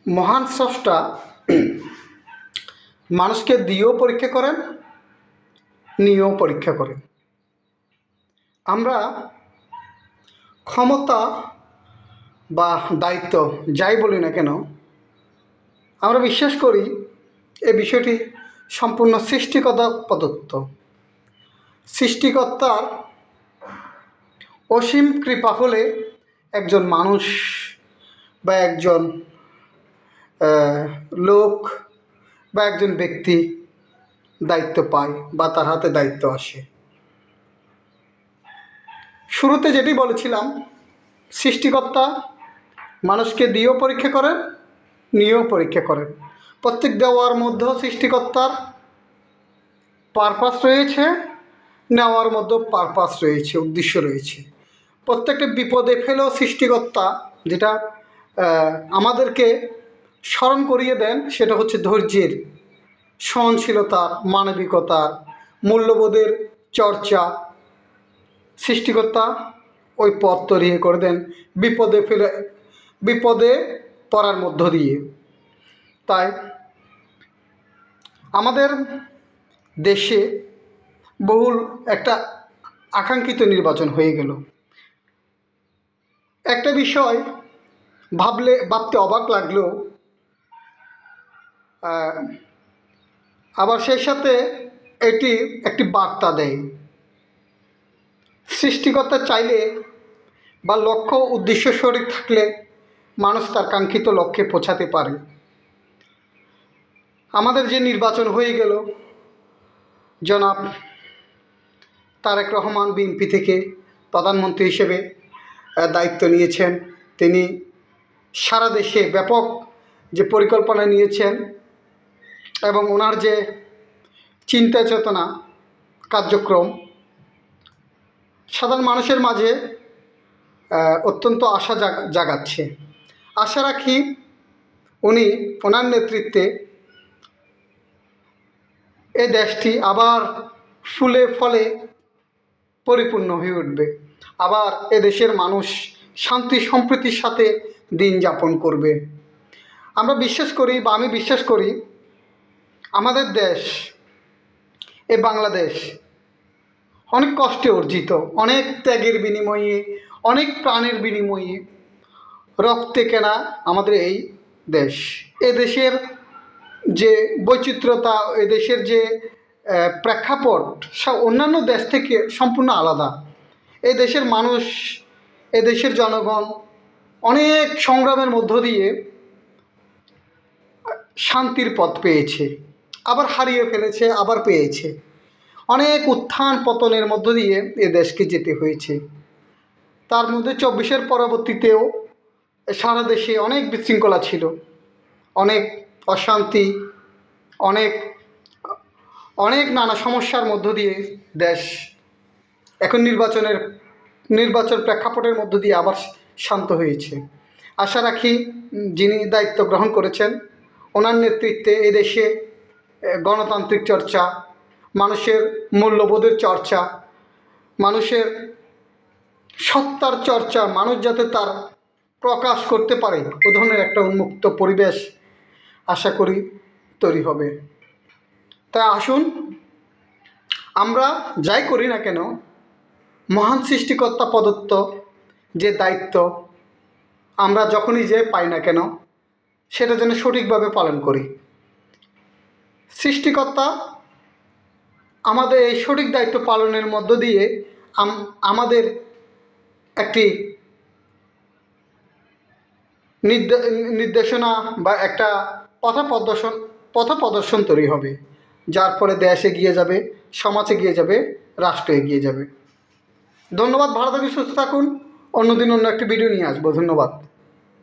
মহান স্রষ্টা মানুষকে দিয়েও পরীক্ষা করেন, নিয়েও পরীক্ষা করেন। আমরা ক্ষমতা বা দায়িত্ব যাই বলি না কেন, আমরা বিশ্বাস করি এই বিষয়টি সম্পূর্ণ সৃষ্টিকর্তা প্রদত্ত। সৃষ্টিকর্তার অসীম কৃপা হলে একজন মানুষ বা একজন লোক বা একজন ব্যক্তি দায়িত্ব পায় বা তার হাতে দায়িত্ব আসে। শুরুতে যেটি বলেছিলাম, সৃষ্টিকর্তা মানুষকে দিয়েও পরীক্ষা করেন, নিয়েও পরীক্ষা করেন। প্রত্যেক দেওয়ার মধ্যেও সৃষ্টিকর্তার পারপাস রয়েছে, নেওয়ার মধ্যেও পারপাস রয়েছে, উদ্দেশ্য রয়েছে। প্রত্যেকটা বিপদে ফেলেও সৃষ্টিকর্তা যেটা আমাদেরকে স্মরণ করিয়ে দেন সেটা হচ্ছে ধৈর্যের, সহনশীলতার, মানবিকতার, মূল্যবোধের চর্চা। সৃষ্টিকর্তা ওই পথ তৈরি করে দেন বিপদে পড়ার মধ্য দিয়ে। তাই আমাদের দেশে বহুল একটা আকাঙ্ক্ষিত নির্বাচন হয়ে গেল। একটা বিষয় ভাবতে অবাক লাগলেও আবার সেই সাথে এটি একটি বার্তা দেয়। সৃষ্টিকর্তা চাইলে বা লক্ষ্য উদ্দেশ্য সঠিক থাকলে মানুষ তার কাঙ্ক্ষিত লক্ষ্যে পৌঁছাতে পারে। আমাদের যে নির্বাচন হয়ে গেল, জনাব তারেক রহমান বিএনপি থেকে প্রধানমন্ত্রী হিসেবে দায়িত্ব নিয়েছেন। তিনি সারা দেশে ব্যাপক যে পরিকল্পনা নিয়েছেন এবং ওনার যে চিন্তা চেতনা কার্যক্রম সাধারণ মানুষের মাঝে অত্যন্ত আশা জাগাচ্ছে। আশা রাখি উনি ওনার নেতৃত্বে এ দেশটি আবার ফুলে ফলে পরিপূর্ণ হয়ে উঠবে। আবার এ দেশের মানুষ শান্তি সম্প্রীতির সাথে দিন যাপন করবে। আমরা বিশ্বাস করি বা আমি বিশ্বাস করি আমাদের দেশ এ বাংলাদেশ অনেক কষ্টে অর্জিত, অনেক ত্যাগের বিনিময়ে, অনেক প্রাণের বিনিময়ে রক্তে কেনা আমাদের এই দেশ। এ দেশের যে বৈচিত্র্যতা, এ দেশের যে প্রেক্ষাপট সব অন্যান্য দেশ থেকে সম্পূর্ণ আলাদা। এই দেশের মানুষ, এ দেশের জনগণ অনেক সংগ্রামের মধ্য দিয়ে শান্তির পথ পেয়েছে, আবার হারিয়ে ফেলেছে, আবার পেয়েছে। অনেক উত্থান পতনের মধ্য দিয়ে এ দেশকে যেতে হয়েছে। তার মধ্যে 24-এর পরবর্তীতেও সারা দেশে অনেক বিশৃঙ্খলা ছিল, অনেক অশান্তি, অনেক অনেক নানা সমস্যার মধ্য দিয়ে দেশ এখন নির্বাচন প্রেক্ষাপটের মধ্য দিয়ে আবার শান্ত হয়েছে। আশা রাখি যিনি দায়িত্ব গ্রহণ করেছেন ওনার নেতৃত্বে এদেশে গণতান্ত্রিক চর্চা, মানুষের মূল্যবোধের চর্চা, মানুষের সত্তার চর্চা, মানুষ যাতে তার প্রকাশ করতে পারে ও ধরনের একটা উন্মুক্ত পরিবেশ আশা করি তৈরি হবে। তাই আসুন আমরা যাই করি না কেন মহান সৃষ্টিকর্তা প্রদত্ত যে দায়িত্ব আমরা যখনই যে পাই না কেন সেটা যেন সঠিকভাবে পালন করি। সৃষ্টিকর্তা আমাদের এই সঠিক দায়িত্ব পালনের মধ্য দিয়ে আমাদের একটি নির্দেশনা বা একটা পথ প্রদর্শন তৈরি হবে, যার ফলে দেশ এগিয়ে যাবে, সমাজ এগিয়ে যাবে, রাষ্ট্র এগিয়ে যাবে। ধন্যবাদ। ভালো থাকুন, সুস্থ থাকুন। অন্যদিন অন্য একটি ভিডিও নিয়ে আসবো। ধন্যবাদ।